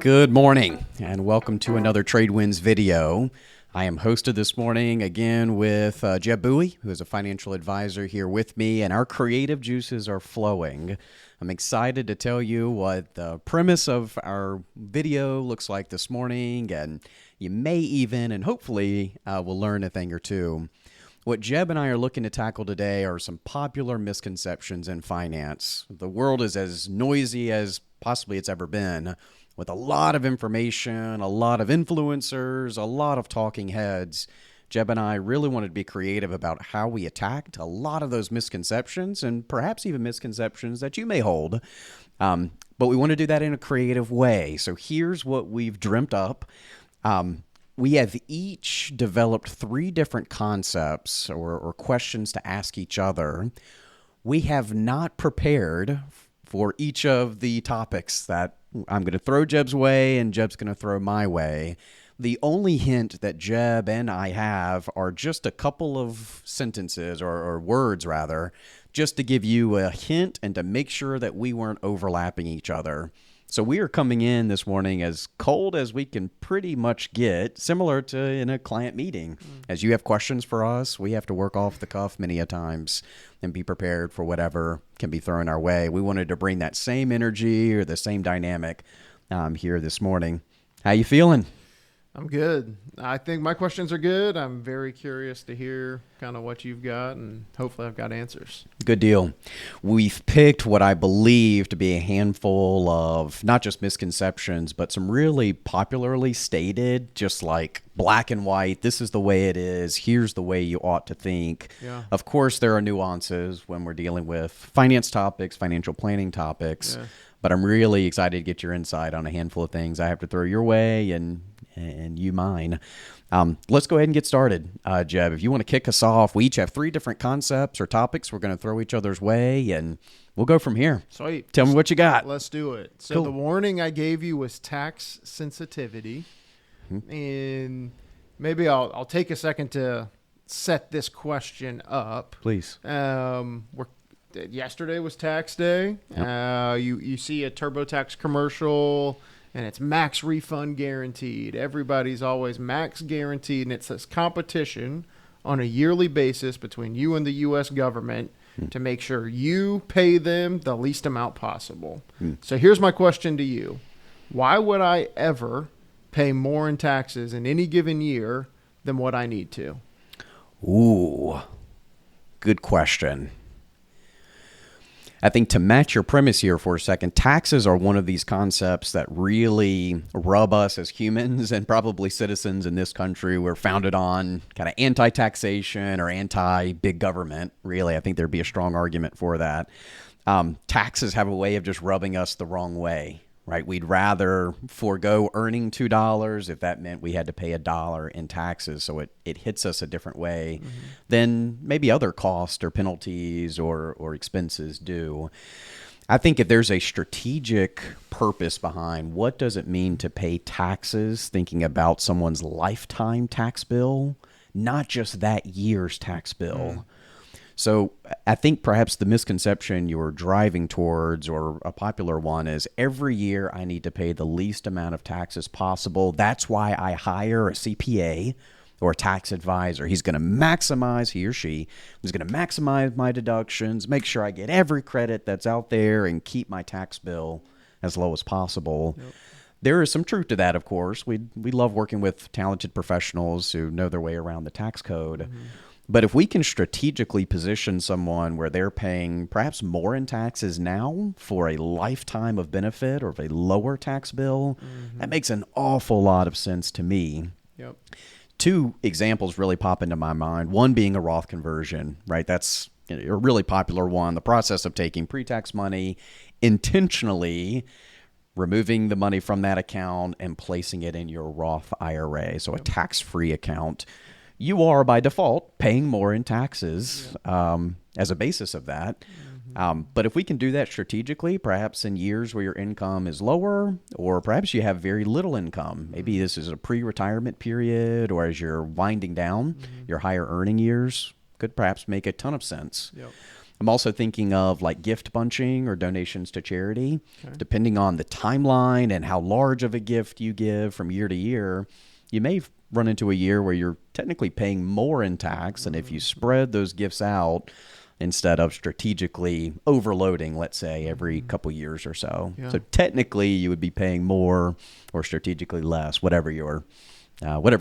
Good morning and welcome to another TradeWinds video. I am hosted this morning again with Jeb Bowie, who is a financial advisor here with me, and our creative juices are flowing. I'm excited to tell you what the premise of our video looks like this morning, and you may even and hopefully will learn a thing or two. What Jeb and I are looking to tackle today are some popular misconceptions in finance. The world is as noisy as possibly it's ever been, with a lot of information, a lot of influencers, a lot of talking heads. Jeb and I really wanted to be creative about how we attacked a lot of those misconceptions and perhaps even misconceptions that you may hold. But we want to do that in a creative way. So here's what we've dreamt up. We have each developed 3 different concepts or questions to ask each other. We have not prepared for each of the topics that I'm going to throw Jeb's way and Jeb's going to throw my way. The only hint that Jeb and I have are just a couple of sentences or words rather, just to give you a hint and to make sure that we weren't overlapping each other. So we are coming in this morning as cold as we can pretty much get, similar to in a client meeting. As you have questions for us, we have to work off the cuff many a times and be prepared for whatever can be thrown our way. We wanted to bring that same energy or the same dynamic here this morning. How you feeling? I'm good. I think my questions are good. I'm very curious to hear kind of what you've got, and hopefully I've got answers. Good deal. We've picked what I believe to be a handful of not just misconceptions, but some really popularly stated, just like black and white, this is the way it is, here's the way you ought to think. Yeah. Of course, there are nuances when we're dealing with finance topics, financial planning topics, but I'm really excited to get your insight on a handful of things I have to throw your way and you mine. Let's go ahead and get started. Jeb, if you want to kick us off, we each have 3 different concepts or topics we're going to throw each other's way, and we'll go from here. Sweet. Tell me what you got. Let's do it. So Cool. The warning I gave you was tax sensitivity, and maybe I'll take a second to set this question up. Please. Yesterday was tax day. Yep. You see a TurboTax commercial, and it's max refund guaranteed. Everybody's always max guaranteed, and it's this competition on a yearly basis between you and the U.S. government to make sure you pay them the least amount possible. So here's my question to you. Why would I ever pay more in taxes in any given year than what I need to? Ooh, good question. I think to match your premise here for a second, taxes are one of these concepts that really rub us as humans and probably citizens in this country. We're founded on kind of anti-taxation or anti-big government. Really, I think there'd be a strong argument for that. Taxes have a way of just rubbing us the wrong way, right? We'd rather forego earning $2 if that meant we had to pay $1 in taxes. So it hits us a different way than maybe other costs or penalties or expenses do. I think if there's a strategic purpose behind what does it mean to pay taxes, thinking about someone's lifetime tax bill, not just that year's tax bill. So I think perhaps the misconception you're driving towards, or a popular one, is every year I need to pay the least amount of taxes possible. That's why I hire a CPA or a tax advisor. He's going to maximize, he or she is going to maximize my deductions, make sure I get every credit that's out there, and keep my tax bill as low as possible. Yep. There is some truth to that, of course. We love working with talented professionals who know their way around the tax code. But if we can strategically position someone where they're paying perhaps more in taxes now for a lifetime of benefit or of a lower tax bill, that makes an awful lot of sense to me. Yep. 2 examples really pop into my mind. One being a Roth conversion, right? That's a really popular one. The process of taking pre-tax money, intentionally removing the money from that account and placing it in your Roth IRA, so a tax-free account. You are, by default, paying more in taxes as a basis of that. But if we can do that strategically, perhaps in years where your income is lower, or perhaps you have very little income, maybe this is a pre-retirement period, or as you're winding down your higher earning years, could perhaps make a ton of sense. I'm also thinking of like gift bunching or donations to charity. Depending on the timeline and how large of a gift you give from year to year, you may run into a year where you're technically paying more in tax. And if you spread those gifts out instead of strategically overloading, let's say, every couple years or so. Yeah. So technically you would be paying more or strategically less, whatever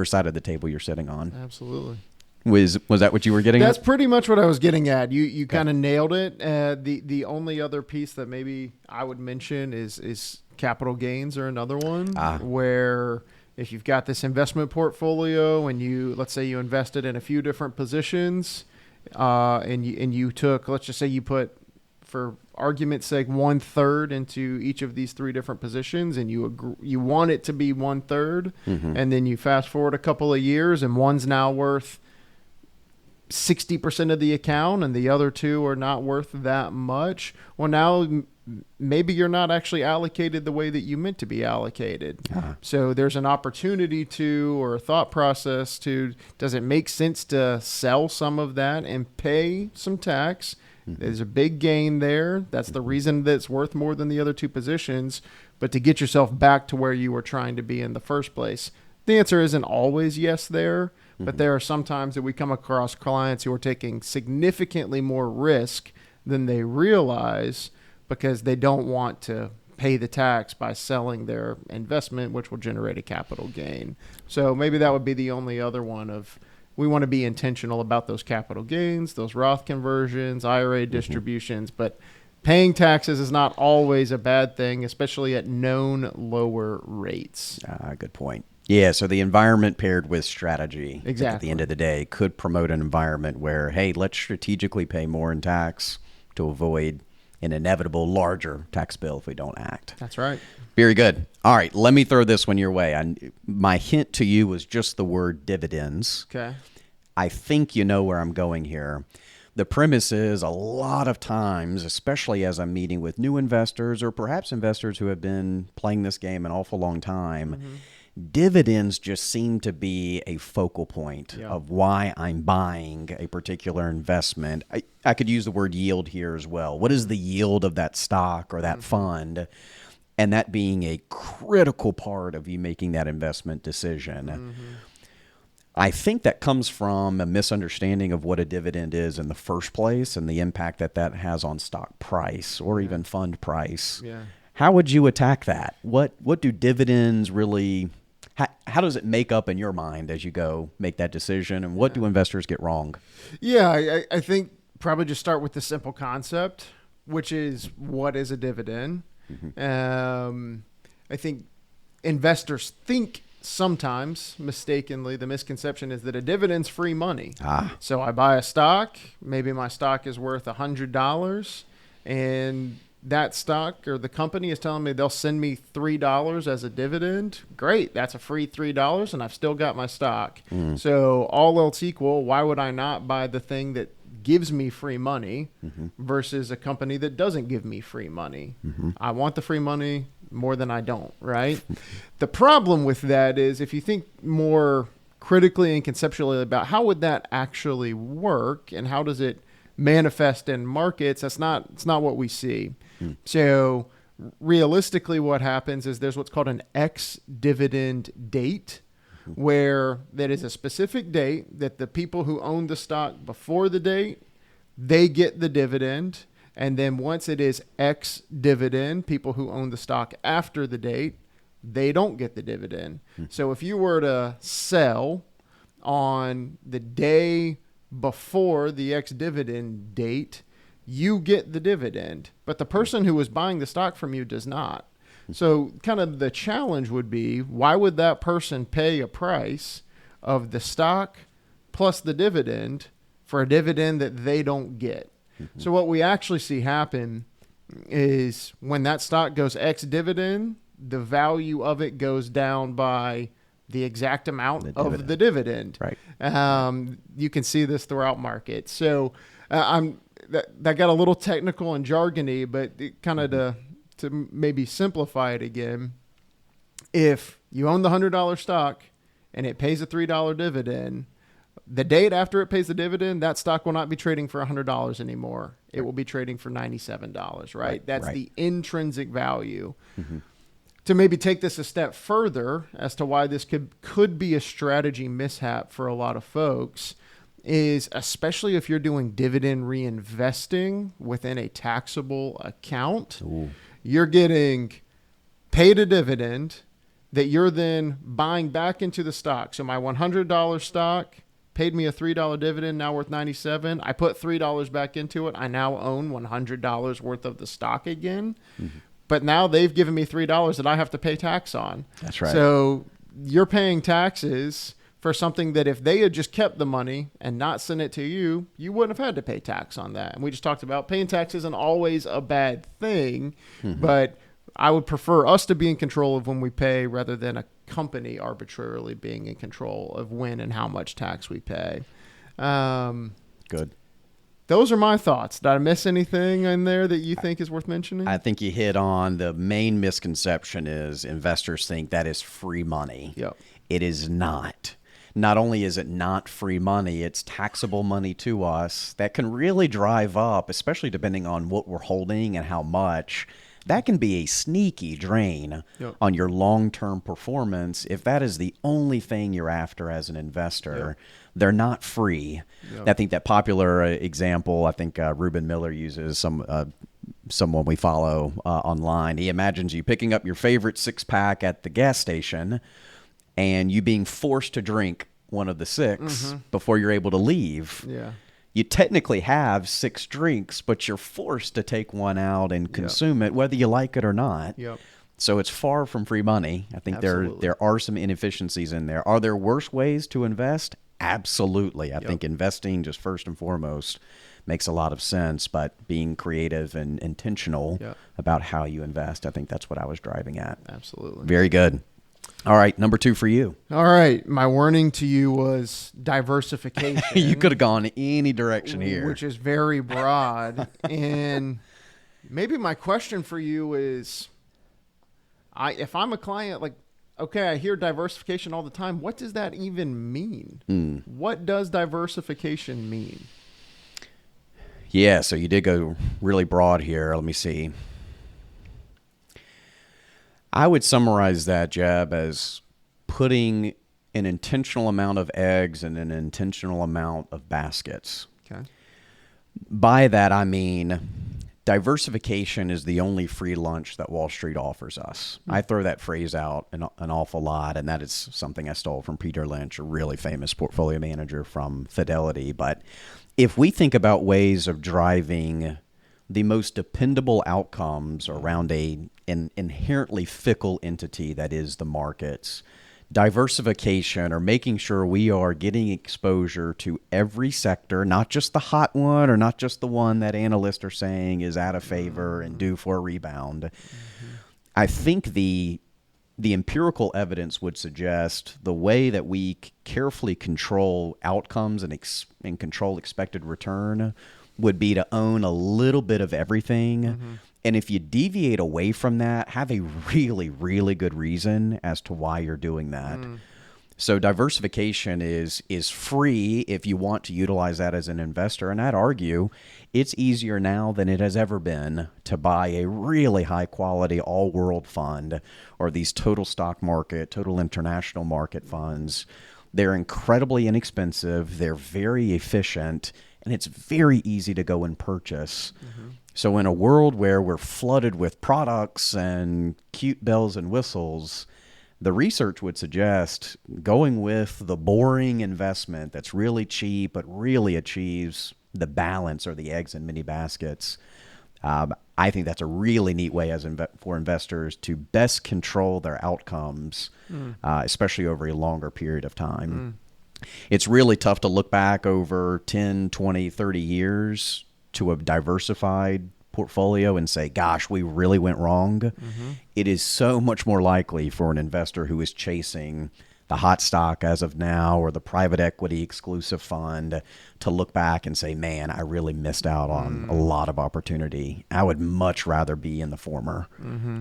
side of the table you're sitting on. Absolutely. Was that what you were getting That's at? pretty much what I was getting at. You kind of nailed it. The only other piece that maybe I would mention is capital gains are another one where if you've got this investment portfolio and let's say you invested in a few different positions and you took, let's just say you put, for argument's sake, 1/3 into each of these three different positions, and you want it to be 1/3, and then you fast forward a couple of years and one's now worth 60% of the account and the other two are not worth that much. Well, now maybe you're not actually allocated the way that you meant to be allocated. So there's an opportunity or a thought process does it make sense to sell some of that and pay some tax? There's a big gain there. That's the reason that it's worth more than the other two positions, but to get yourself back to where you were trying to be in the first place. The answer isn't always yes there. But there are some times that we come across clients who are taking significantly more risk than they realize because they don't want to pay the tax by selling their investment, which will generate a capital gain. So maybe that would be the only other one of we want to be intentional about those capital gains, those Roth conversions, IRA distributions, but paying taxes is not always a bad thing, especially at known lower rates. Good point. Yeah, so the environment paired with strategy Exactly. at the end of the day could promote an environment where, hey, let's strategically pay more in tax to avoid an inevitable larger tax bill if we don't act. That's right. Very good. All right, let me throw this one your way. My hint to you was just the word dividends. Okay. I think you know where I'm going here. The premise is a lot of times, especially as I'm meeting with new investors or perhaps investors who have been playing this game an awful long time, dividends just seem to be a focal point of why I'm buying a particular investment. I could use the word yield here as well. What is the yield of that stock or that fund? And that being a critical part of you making that investment decision. I think that comes from a misunderstanding of what a dividend is in the first place and the impact that has on stock price or even fund price. How would you attack that? What do dividends really... How does it make up in your mind as you go make that decision, and what do investors get wrong? Yeah, I think probably just start with the simple concept, which is what is a dividend? I think investors think sometimes mistakenly the misconception is that a dividend's free money. So I buy a stock, maybe my stock is worth $100, and that stock or the company is telling me they'll send me $3 as a dividend. Great. That's a free $3 and I've still got my stock. So all else equal, why would I not buy the thing that gives me free money versus a company that doesn't give me free money? I want the free money more than I don't, right? The problem with that is if you think more critically and conceptually about how would that actually work and how does it manifest in markets, it's not what we see. So realistically what happens is there's what's called an ex-dividend date, where that is a specific date that the people who own the stock before the date, they get the dividend. And then once it is ex-dividend, people who own the stock after the date, they don't get the dividend. So if you were to sell on the day before the ex-dividend date, you get the dividend, but the person who was buying the stock from you does not. So kind of the challenge would be, why would that person pay a price of the stock plus the dividend for a dividend that they don't get? So what we actually see happen is when that stock goes ex-dividend, the value of it goes down by the exact amount of the dividend. Right. You can see this throughout markets. So that got a little technical and jargony, but kind of to maybe simplify it again, if you own the $100 stock and it pays a $3 dividend, The date after it pays the dividend, that stock will not be trading for $100 anymore. It will be trading for $97, right? That's right. the intrinsic value. To maybe take this a step further as to why this could be a strategy mishap for a lot of folks is, especially if you're doing dividend reinvesting within a taxable account, you're getting paid a dividend that you're then buying back into the stock. So my $100 stock paid me a $3 dividend, now worth $97. I put $3 back into it. I now own $100 worth of the stock again. But now they've given me $3 that I have to pay tax on. That's right. So you're paying taxes for something that if they had just kept the money and not sent it to you, you wouldn't have had to pay tax on that. And we just talked about paying tax isn't always a bad thing, but I would prefer us to be in control of when we pay rather than a company arbitrarily being in control of when and how much tax we pay. Good. Those are my thoughts. Did I miss anything in there that you think is worth mentioning? I think you hit on the main misconception is investors think that is free money. Yep. It is not. Not only is it not free money, it's taxable money to us that can really drive up, especially depending on what we're holding and how much. That can be a sneaky drain on your long-term performance if that is the only thing you're after as an investor. They're not free. I think that popular example, I think Jeb Miller uses someone we follow online. He imagines you picking up your favorite six-pack at the gas station and you being forced to drink one of the six before you're able to leave. You technically have 6 drinks, but you're forced to take one out and consume it, whether you like it or not. So it's far from free money. I think there are some inefficiencies in there. Are there worse ways to invest? Absolutely. I think investing, just first and foremost, makes a lot of sense, but being creative and intentional about how you invest, I think that's what I was driving at. Absolutely. Very good. All right, number 2 for you. All right, my warning to you was diversification. You could have gone any direction here. Which is very broad. And maybe my question for you is, if I'm a client, like, okay, I hear diversification all the time. What does that even mean? What does diversification mean? Yeah, so you did go really broad here. Let me see. I would summarize that, Jeb, as putting an intentional amount of eggs in an intentional amount of baskets. Okay. By that, I mean diversification is the only free lunch that Wall Street offers us. I throw that phrase out an awful lot, and that is something I stole from Peter Lynch, a really famous portfolio manager from Fidelity. But if we think about ways of driving the most dependable outcomes around an inherently fickle entity that is the markets, diversification or making sure we are getting exposure to every sector, not just the hot one or not just the one that analysts are saying is out of favor and due for a rebound. I think the empirical evidence would suggest the way that we carefully control outcomes and control expected return would be to own a little bit of everything. And if you deviate away from that, have a really, really good reason as to why you're doing that. So diversification is free if you want to utilize that as an investor. And I'd argue it's easier now than it has ever been to buy a really high quality all-world fund or these total stock market, total international market funds. They're incredibly inexpensive. They're very efficient. And it's very easy to go and purchase. So in a world where we're flooded with products and cute bells and whistles, the research would suggest going with the boring investment that's really cheap but really achieves the balance or the eggs in many baskets. I think that's a really neat way for investors to best control their outcomes, especially over a longer period of time. It's really tough to look back over 10, 20, 30 years to a diversified portfolio and say, gosh, we really went wrong. It is so much more likely for an investor who is chasing the hot stock as of now or the private equity exclusive fund to look back and say, man, I really missed out on a lot of opportunity. I would much rather be in the former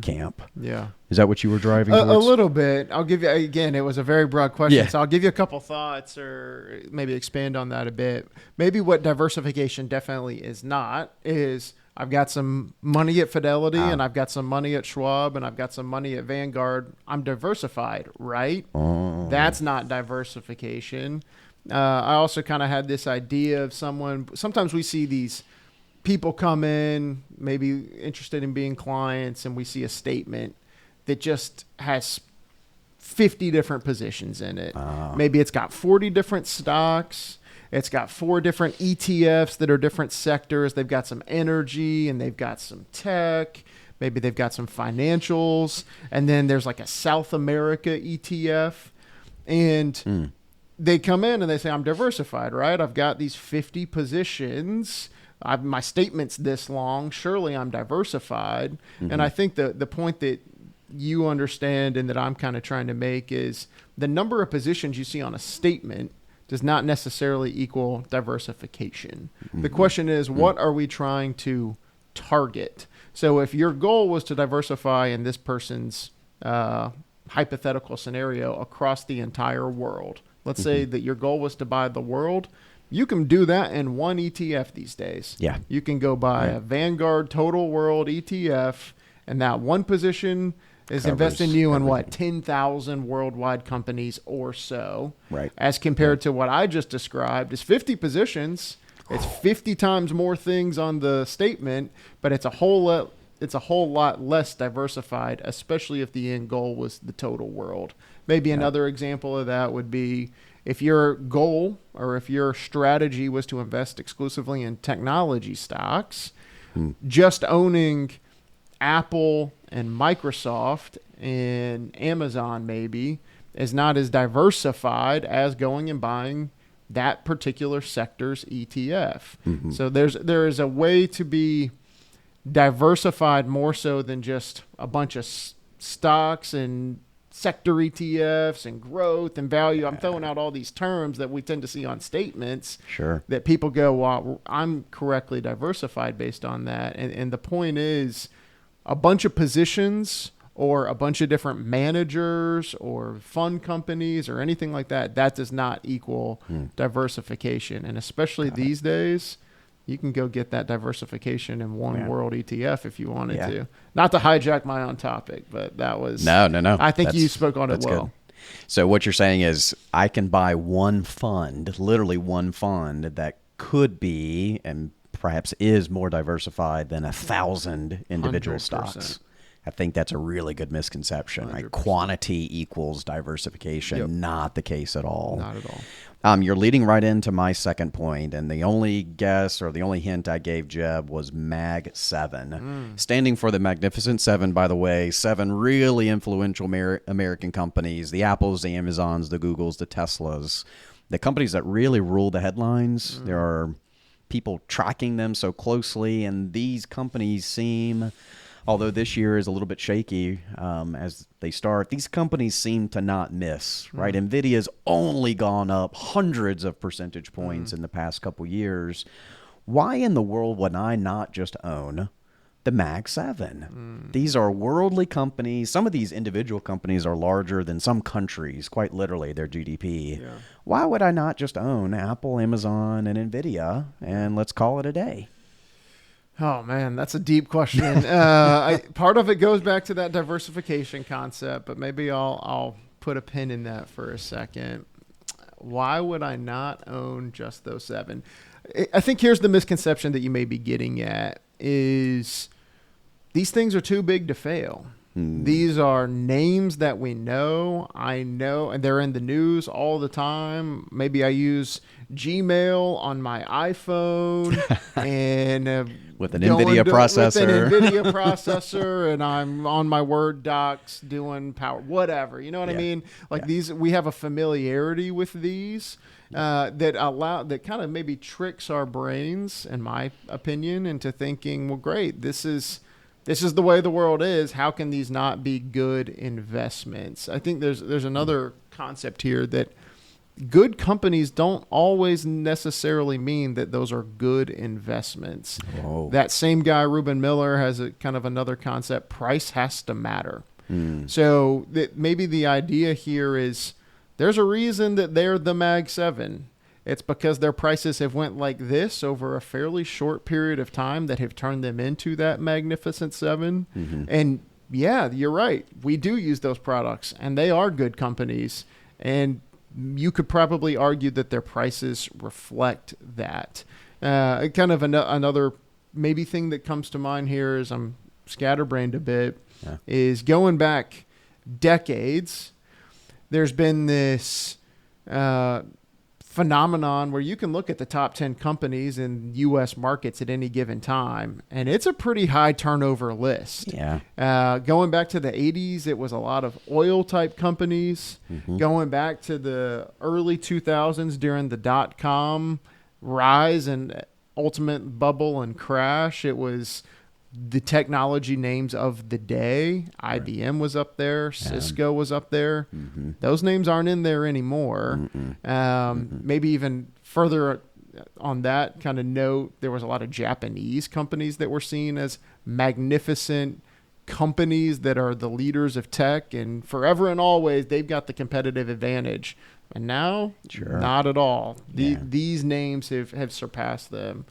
camp. Yeah. Is that what you were driving towards? A little bit. I'll give you, again, it was a very broad question, Yeah. so I'll give you a couple thoughts or maybe expand on that a bit. Maybe what diversification definitely is not is I've got some money at Fidelity and I've got some money at Schwab and I've got some money at Vanguard. I'm diversified, right? That's not diversification. I also kind of had this idea of sometimes we see these people come in, maybe interested in being clients, and we see a statement that just has 50 different positions in it. Maybe it's got 40 different stocks. It's got 4 different ETFs that are different sectors. They've got some energy and they've got some tech. Maybe they've got some financials. And then there's like a South America ETF. And they come in and they say, I'm diversified, right? I've got these 50 positions. My statement's this long. Surely I'm diversified. And I think the point that you understand and that I'm kind of trying to make is the number of positions you see on a statement does not necessarily equal diversification. The question is, what are we trying to target? So if your goal was to diversify in this person's hypothetical scenario across the entire world, let's say that your goal was to buy the world, you can do that in one ETF these days. Yeah. You can go buy a Vanguard Total World ETF, and that one position is investing you in what, 10,000 worldwide companies or so. Right. As compared to what I just described is 50 positions. It's 50 times more things on the statement, but it's a whole lot less diversified, especially if the end goal was the total world. Maybe another example of that would be if your goal or if your strategy was to invest exclusively in technology stocks, just owning Apple and Microsoft and Amazon maybe is not as diversified as going and buying that particular sector's ETF. So there is a way to be diversified more so than just a bunch of stocks and sector ETFs and growth and value. I'm throwing out all these terms that we tend to see on statements. Sure. That people go, well, I'm correctly diversified based on that. And the point is, a bunch of positions or a bunch of different managers or fund companies or anything like that, that does not equal diversification. And especially these days, you can go get that diversification in one world ETF if you wanted to. Not to hijack my own topic, but that was... No. I think you spoke on it well. Good. So what you're saying is I can buy one fund, literally one fund that could be and perhaps is more diversified than 1,000 individual 100%. stocks. I think that's a really good misconception. Right? Quantity equals diversification. Not the case at all. Not at all. You're leading right into my second point, and the only guess or the only hint I gave Jeb was Mag 7. Standing for the Magnificent Seven, by the way, 7 really influential American companies, the Apples, the Amazons, the Googles, the Teslas, the companies that really rule the headlines. There are people tracking them so closely, and these companies seem, although this year is a little bit shaky as they start, these companies seem to not miss, right? NVIDIA's only gone up hundreds of percentage points in the past couple years. Why in the world would I not just own the Mag 7? These are worldly companies. Some of these individual companies are larger than some countries, quite literally, their GDP. Why would I not just own Apple, Amazon, and NVIDIA, and let's call it a day? Oh, man, that's a deep question. Part of it goes back to that diversification concept, but maybe I'll put a pin in that for a second. Why would I not own just those 7? I think here's the misconception that you may be getting at is these things are too big to fail. These are names that we know. I know, and they're in the news all the time. Maybe I use Gmail on my iPhone and with an NVIDIA processor, and I'm on my Word docs doing power, whatever. You know what I mean? Like these, we have a familiarity with these that kind of maybe tricks our brains, in my opinion, into thinking, well, great, this is this is the way the world is. How can these not be good investments? I think there's another concept here that good companies don't always necessarily mean that those are good investments. Whoa. That same guy, Reuben Miller, has a kind of another concept. Price has to matter. So that maybe the idea here is there's a reason that they're the Mag 7. It's because their prices have went like this over a fairly short period of time that have turned them into that Magnificent 7. And yeah, you're right. We do use those products, and they are good companies. And you could probably argue that their prices reflect that. Kind of another maybe thing that comes to mind here is I'm scatterbrained a bit, is going back decades, there's been this phenomenon where you can look at the top 10 companies in U.S. markets at any given time, and it's a pretty high turnover list. Going back to the 80s, it was a lot of oil-type companies. Going back to the early 2000s during the dot-com rise and ultimate bubble and crash, it was the technology names of the day. IBM was up there. Cisco was up there. Those names aren't in there anymore. Maybe even further on that kind of note, there was a lot of Japanese companies that were seen as magnificent companies that are the leaders of tech, and forever and always they've got the competitive advantage. And now, not at all. These names have surpassed them.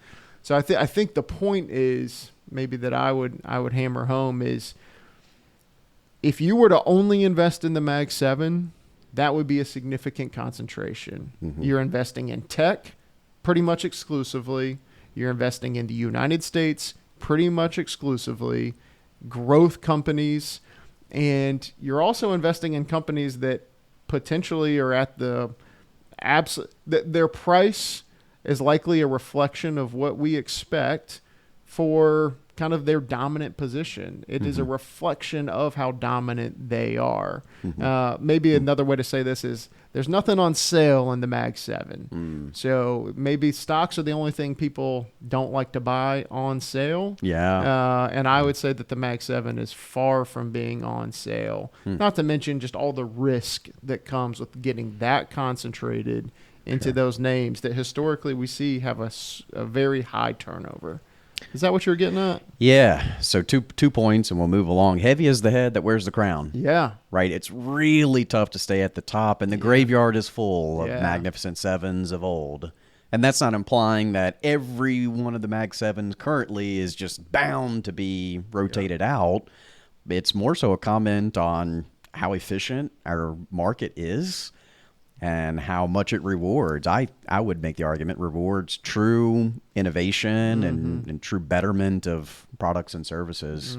So I think the point is, maybe that I would hammer home, is if you were to only invest in the Mag 7, that would be a significant concentration. You're investing in tech pretty much exclusively. You're investing in the United States pretty much exclusively, growth companies, and you're also investing in companies that potentially are at the their price is likely a reflection of what we expect for kind of their dominant position. It is a reflection of how dominant they are. Maybe another way to say this is there's nothing on sale in the Mag 7. So maybe stocks are the only thing people don't like to buy on sale. And I would say that the Mag 7 is far from being on sale. Not to mention just all the risk that comes with getting that concentrated into those names that historically we see have a very high turnover. Is that what you were getting at? Yeah. So two points, and we'll move along. Heavy is the head that wears the crown. Yeah. Right. It's really tough to stay at the top, and the graveyard is full of Magnificent 7s of old. And that's not implying that every one of the Mag 7s currently is just bound to be rotated out. It's more so a comment on how efficient our market is and how much it rewards. I would make the argument rewards true innovation and true betterment of products and services.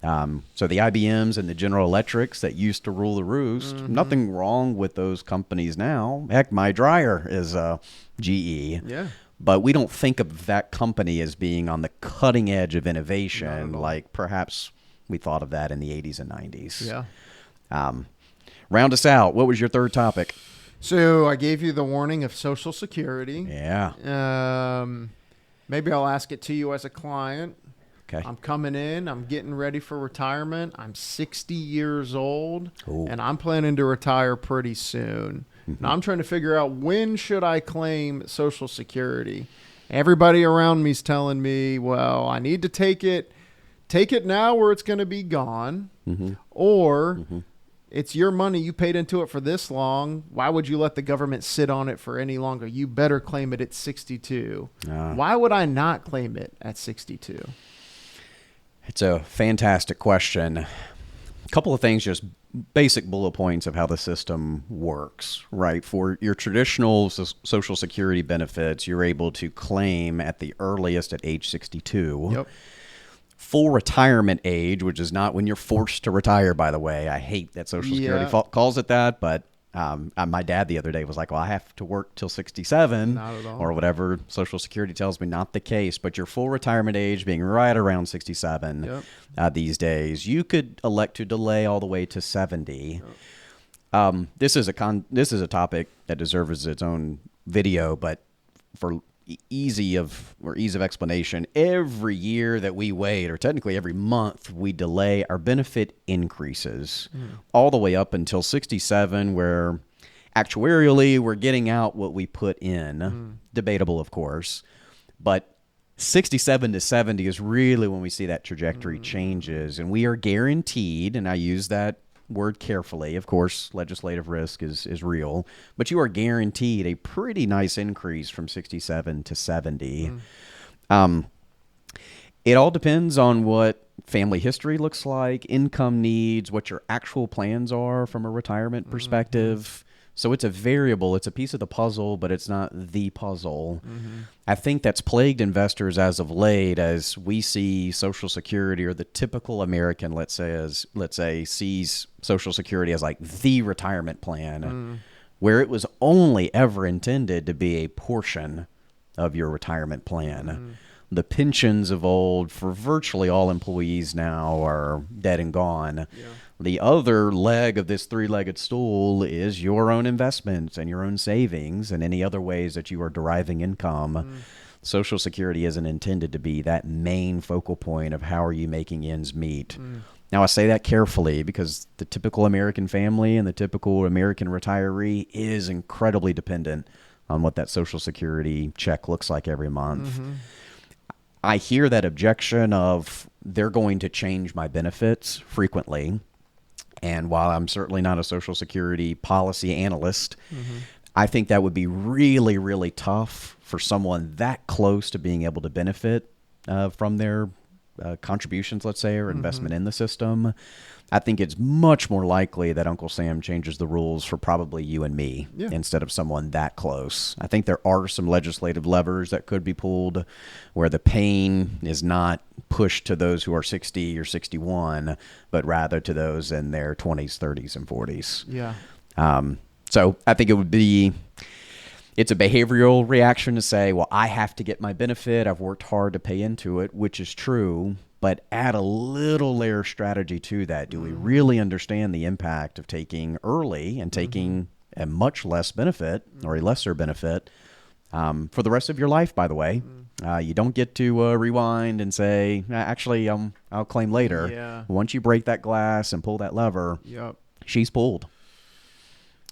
So the IBMs and the General Electrics that used to rule the roost, nothing wrong with those companies now. Heck, my dryer is GE. But we don't think of that company as being on the cutting edge of innovation like perhaps we thought of that in the 80s and 90s. Round us out. What was your third topic? So I gave you the warning of Social Security. Maybe I'll ask it to you as a client. Okay. I'm coming in. I'm getting ready for retirement. I'm 60 years old, and I'm planning to retire pretty soon. And I'm trying to figure out, when should I claim Social Security? Everybody around me is telling me, well, I need to take it now where it's going to be gone, or it's your money. You paid into it for this long. Why would you let the government sit on it for any longer? You better claim it at 62. Why would I not claim it at 62? It's a fantastic question. A couple of things, just basic bullet points of how the system works, right? For your traditional Social Security benefits, you're able to claim at the earliest at age 62. Full retirement age, which is not when you're forced to retire, by the way. I hate that Social Security calls it that, but my dad the other day was like, well, I have to work till 67 or whatever. Social Security tells me not the case, but your full retirement age being right around 67 these days, you could elect to delay all the way to 70. This is a topic that deserves its own video, but for ease of explanation, every year that we wait, or technically every month we delay, our benefit increases all the way up until 67, where actuarially we're getting out what we put in. Debatable, of course, but 67 to 70 is really when we see that trajectory changes, and we are guaranteed, and I use that word carefully. Of course, legislative risk is real, but you are guaranteed a pretty nice increase from 67 to 70. It all depends on what family history looks like, income needs, what your actual plans are from a retirement perspective. So it's a variable, it's a piece of the puzzle, but it's not the puzzle. I think that's plagued investors as of late, as we see Social Security, or the typical American, let's say, sees Social Security as like the retirement plan, where it was only ever intended to be a portion of your retirement plan. The pensions of old for virtually all employees now are dead and gone. The other leg of this three-legged stool is your own investments and your own savings and any other ways that you are deriving income. Social Security isn't intended to be that main focal point of how are you making ends meet. Now, I say that carefully because the typical American family and the typical American retiree is incredibly dependent on what that Social Security check looks like every month. I hear that objection of they're going to change my benefits frequently. And while I'm certainly not a Social Security policy analyst, I think that would be really, really tough for someone that close to being able to benefit from their contributions, let's say, or investment in the system. I think it's much more likely that Uncle Sam changes the rules for probably you and me instead of someone that close. I think there are some legislative levers that could be pulled where the pain is not pushed to those who are 60 or 61, but rather to those in their 20s, 30s, and 40s. So I think it's a behavioral reaction to say, well, I have to get my benefit. I've worked hard to pay into it, which is true. But add a little layer strategy to that. Do we really understand the impact of taking early and taking a much less benefit or a lesser benefit for the rest of your life, by the way? You don't get to rewind and say, actually, I'll claim later. Once you break that glass and pull that lever, she's pulled.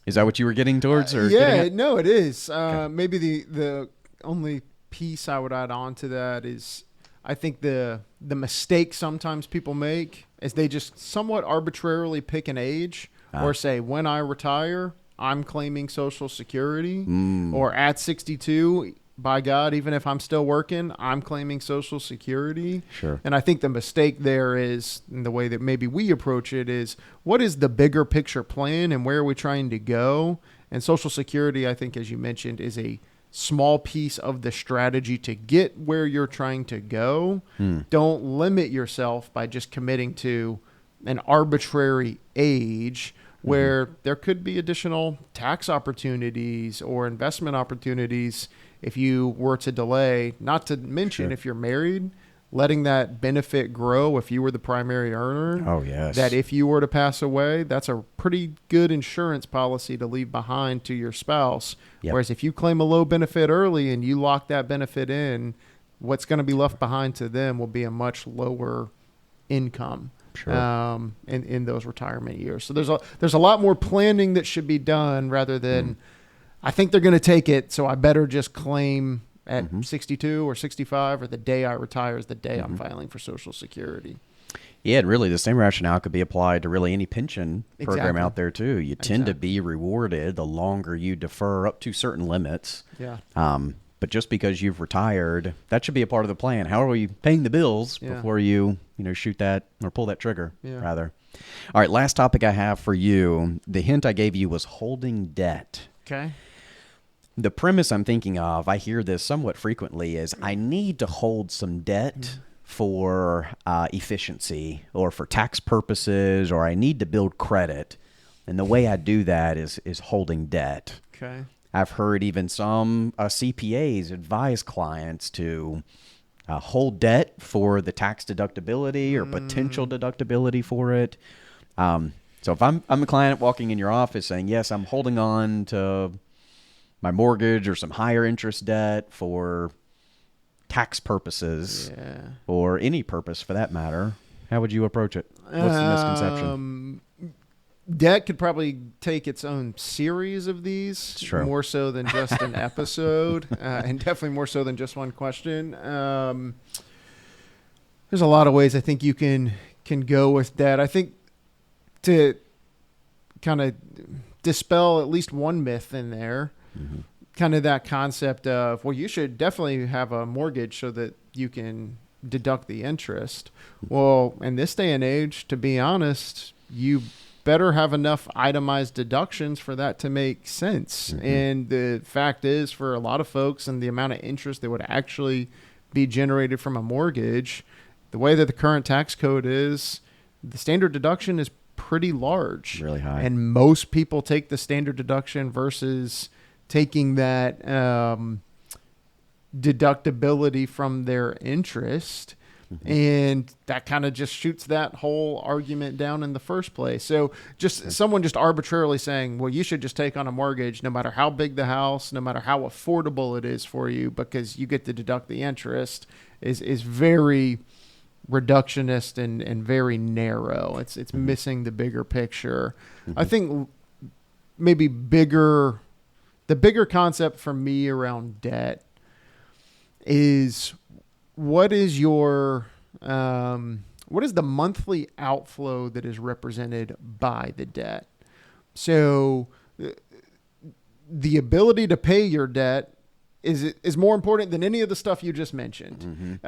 Is that what you were getting towards? Or no, it is. Okay. Maybe the only piece I would add on to that is I think the mistake sometimes people make is they just somewhat arbitrarily pick an age or say, when I retire, I'm claiming Social Security, or at 62, by God, even if I'm still working, I'm claiming Social Security. And I think the mistake there is, in the way that maybe we approach it, is what is the bigger picture plan and where are we trying to go? And Social Security, I think, as you mentioned, is a small piece of the strategy to get where you're trying to go. Don't limit yourself by just committing to an arbitrary age where there could be additional tax opportunities or investment opportunities if you were to delay. Not to mention if you're married, letting that benefit grow if you were the primary earner. That if you were to pass away, that's a pretty good insurance policy to leave behind to your spouse. Whereas if you claim a low benefit early and you lock that benefit in, what's going to be left behind to them will be a much lower income in those retirement years. So there's a lot more planning that should be done rather than I think they're going to take it, so I better just claim at 62 or 65, or the day I retire is the day I'm filing for Social Security. Yeah, and really the same rationale could be applied to really any pension program out there too. You tend to be rewarded the longer you defer up to certain limits. But just because you've retired, that should be a part of the plan. How are you paying the bills before you shoot that or pull that trigger, rather? All right, last topic I have for you. The hint I gave you was holding debt. Okay. The premise I'm thinking of, I hear this somewhat frequently, is I need to hold some debt for efficiency or for tax purposes, or I need to build credit. And the way I do that is holding debt. Okay. I've heard even some CPAs advise clients to hold debt for the tax deductibility or potential deductibility for it. So if I'm a client walking in your office saying, yes, I'm holding on to my mortgage or some higher interest debt for tax purposes or any purpose for that matter, how would you approach it? What's the misconception? Debt could probably take its own series of these, more so than just an episode, and definitely more so than just one question. There's a lot of ways I think you can go with debt. I think to kind of dispel at least one myth in there, kind of that concept of, well, you should definitely have a mortgage so that you can deduct the interest. Well, in this day and age, to be honest, you better have enough itemized deductions for that to make sense. And the fact is, for a lot of folks, and the amount of interest that would actually be generated from a mortgage, the way that the current tax code is, the standard deduction is pretty large. Really high. And most people take the standard deduction versus taking that deductibility from their interest. And that kind of just shoots that whole argument down in the first place. So just someone just arbitrarily saying, well, you should just take on a mortgage no matter how big the house, no matter how affordable it is for you, because you get to deduct the interest, is very reductionist and very narrow. It's missing the bigger picture. I think maybe the bigger concept for me around debt is, what is the monthly outflow that is represented by the debt? So the ability to pay your debt is more important than any of the stuff you just mentioned.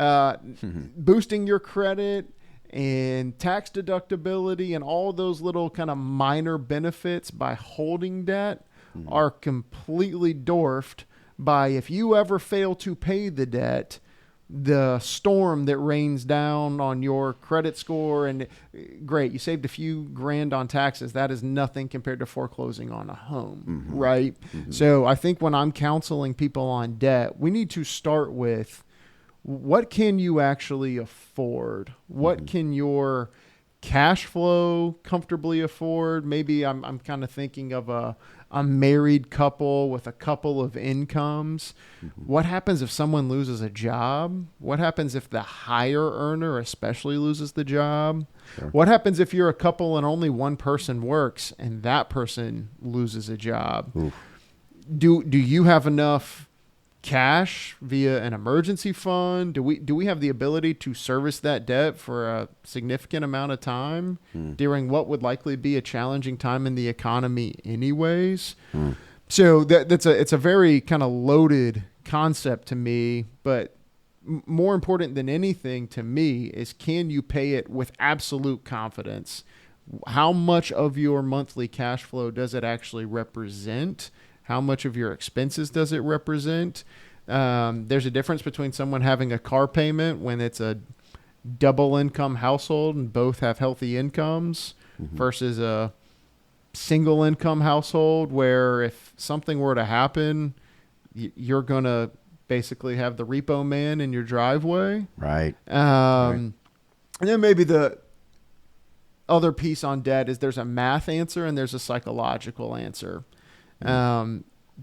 Boosting your credit and tax deductibility and all those little kind of minor benefits by holding debt are completely dwarfed by, if you ever fail to pay the debt, the storm that rains down on your credit score. And great, you saved a few grand on taxes. That is nothing compared to foreclosing on a home, right? So I think when I'm counseling people on debt, we need to start with, what can you actually afford? What can your cash flow comfortably afford? Maybe I'm kind of thinking of a married couple with a couple of incomes. What happens if someone loses a job? What happens if the higher earner especially loses the job? What happens if you're a couple and only one person works and that person loses a job? Do you have enough cash via an emergency fund? Do we have the ability to service that debt for a significant amount of time during what would likely be a challenging time in the economy anyways? So it's a very kind of loaded concept to me, but more important than anything to me is, can you pay it with absolute confidence? How much of your monthly cash flow does it actually represent? How much of your expenses does it represent? There's a difference between someone having a car payment when it's a double income household and both have healthy incomes versus a single income household where if something were to happen, you're going to basically have the repo man in your driveway. Right. And then maybe the other piece on debt is, there's a math answer and there's a psychological answer.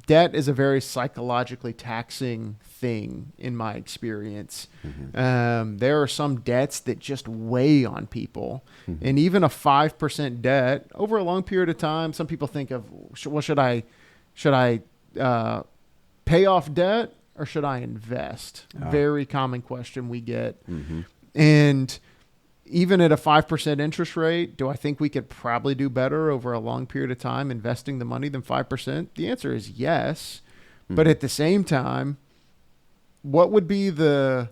Debt is a very psychologically taxing thing in my experience. There are some debts that just weigh on people. And even a 5% debt over a long period of time, some people think of, well, should I pay off debt or should I invest? Very common question we get. And even at a 5% interest rate, do I think we could probably do better over a long period of time investing the money than 5%? The answer is yes. But at the same time, what would be the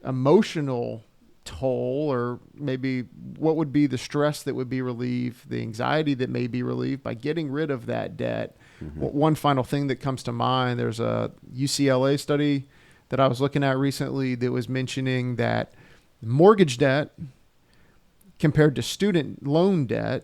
emotional toll, or maybe what would be the stress that would be relieved, the anxiety that may be relieved by getting rid of that debt? One final thing that comes to mind, there's a UCLA study that I was looking at recently that was mentioning that mortgage debt compared to student loan debt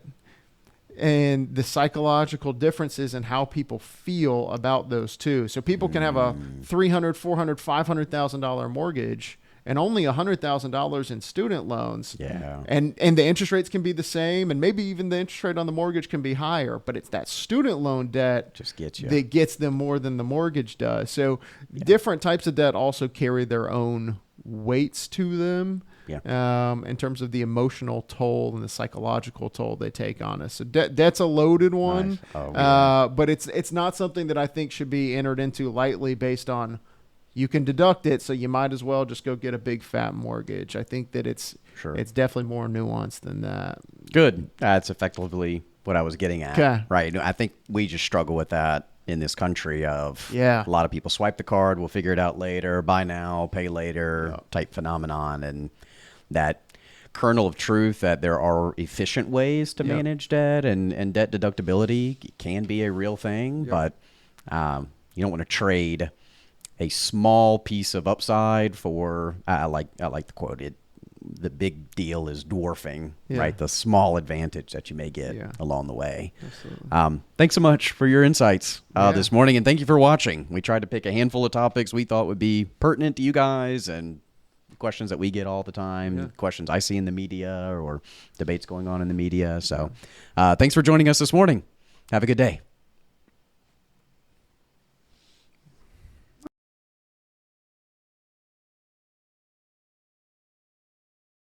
and the psychological differences in how people feel about those two. So people can have a $300,000, $400,000, $500,000 mortgage and only $100,000 in student loans. Yeah. And the interest rates can be the same, and maybe even the interest rate on the mortgage can be higher, but it's that student loan debt Just gets you. that gets them more than the mortgage does. So different types of debt also carry their own weights to them. In terms of the emotional toll and the psychological toll they take on us. So debt's a loaded one, Nice. Oh, yeah. but it's not something that I think should be entered into lightly based on you can deduct it, so you might as well just go get a big fat mortgage. I think that it's definitely more nuanced than that. Good. That's effectively what I was getting at. Okay. Right. I think we just struggle with that in this country of Yeah. a lot of people swipe the card, we'll figure it out later, buy now, pay later type phenomenon. And that kernel of truth that there are efficient ways to manage debt and debt deductibility can be a real thing, but you don't want to trade a small piece of upside for, I like the quote, the big deal is dwarfing, right? The small advantage that you may get along the way. Absolutely. Thanks so much for your insights this morning, and thank you for watching. We tried to pick a handful of topics we thought would be pertinent to you guys and questions that we get all the time, questions I see in the media or debates going on in the media. So thanks for joining us this morning. Have a good day.